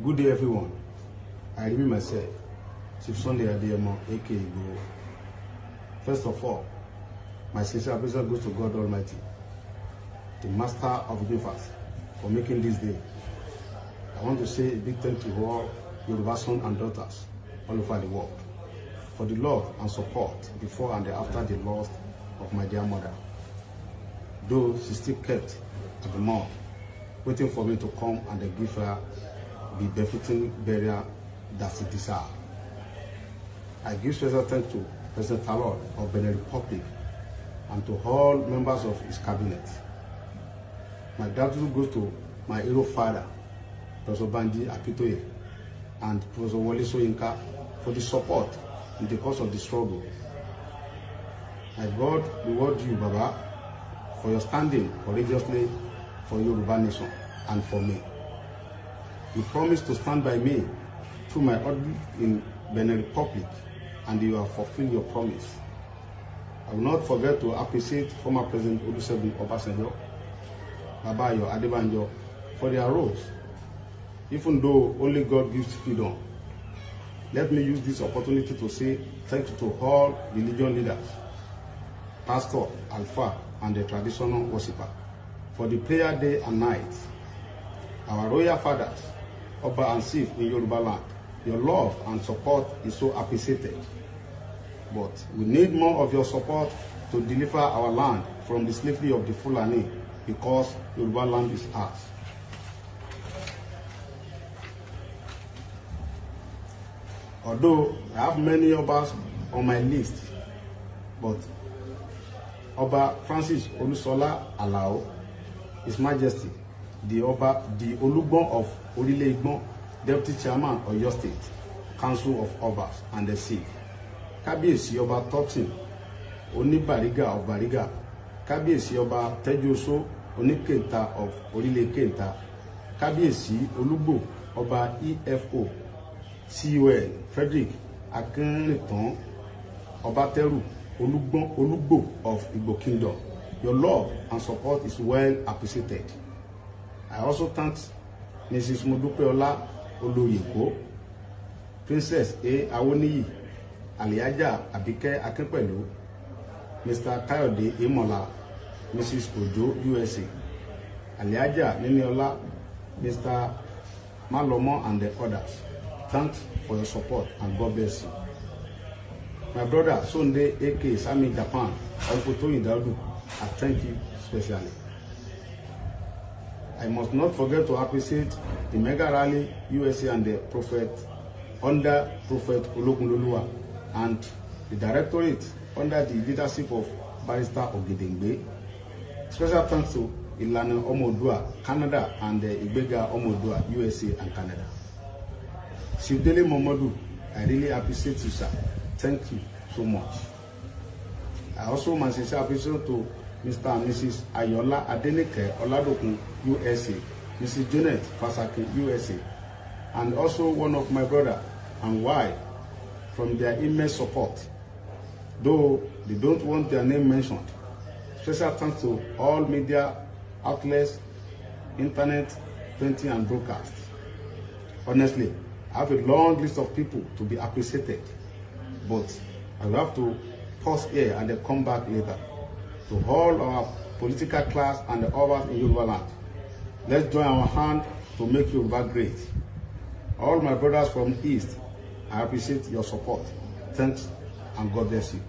Good day, everyone. I remain myself, Chief Sunday Igboho, aka Igboho. First of all, my sincere appreciation goes to God Almighty, the Master of the universe, for making this day. I want to say a big thank you to all Yoruba sons and daughters all over the world for the love and support before and after the loss of my dear mother. Though she still kept at the mouth, waiting for me to come and give her the befitting burial that she deserves. I give special thanks to President Talon of Benin Republic and to all members of his cabinet. My gratitude goes to my hero father, Professor Bandi Apitoye, and Professor Wole Soyinka for the support in the course of the struggle. My God reward you, Baba, for your standing courageously for Yoruba nation and for me. You promised to stand by me through my audit in Benin Republic, and you have fulfilled your promise. I will not forget to appreciate former President Olusegun Obasanjo, Baba Ayo Adebanjo, for their roles. Even though only God gives freedom, let me use this opportunity to say thank you to all religion leaders, pastor, alpha, and the traditional worshipper for the prayer day and night. Our royal fathers, Oba and Chief in Yoruba land, your love and support is so appreciated. But we need more of your support to deliver our land from the slavery of the Fulani, because Yoruba land is ours. Although I have many Obas on my list, but Oba Francis Olusola Alao, His Majesty, the Olugbon of Orile Igbon, Deputy Chairman of Oyo State, Council of Obas and the Chief, Kábíyèsí Ọba Totin, Onibariga of Bariga, Kábíyèsí Ọba Tejoso, Onikenta of Orile Kenta, Kábíyèsí Olugbo Ọba EFO, COL Frederick Akinritan Obateru Olugbo of Igbo Kingdom. Your love and support is well appreciated. I also thank Mrs. Modupeola Oloyeko, Princess A. Awoniyi, Aliaja Abike Akinpelu, Mr. Kayode Imola, Mrs. Ojo USA, Aliaja Niniola, Mr. Malomo, and the others. Thanks for your support and God bless you. My brother Sunday aka Sami Japan, Uncle Tony Daudu, I thank you specially. I must not forget to appreciate the Mega Rally USA and the Prophet under Prophet Ologunloluwa and the Directorate under the leadership of Barrister Ogedengbe. Special thanks to Ilana Omodua, Canada, and the Ibega Omodua, USA and Canada. Shivdele Momodu, I really appreciate you, sir. Thank you so much. I also my sincere appreciation to Mr. and Mrs. Ayola Adenike Oladokun, USA, Mrs. Janet Fasake, USA, and also one of my brother and wife from their immense support, though they don't want their name mentioned. Special thanks to all media outlets, internet, printing, and broadcast. Honestly, I have a long list of people to be appreciated, but I will have to pause here and then come back later. To all our political class and the others in Yoruba land, let's join our hand to make Yoruba great. All my brothers from East, I appreciate your support. Thanks and God bless you.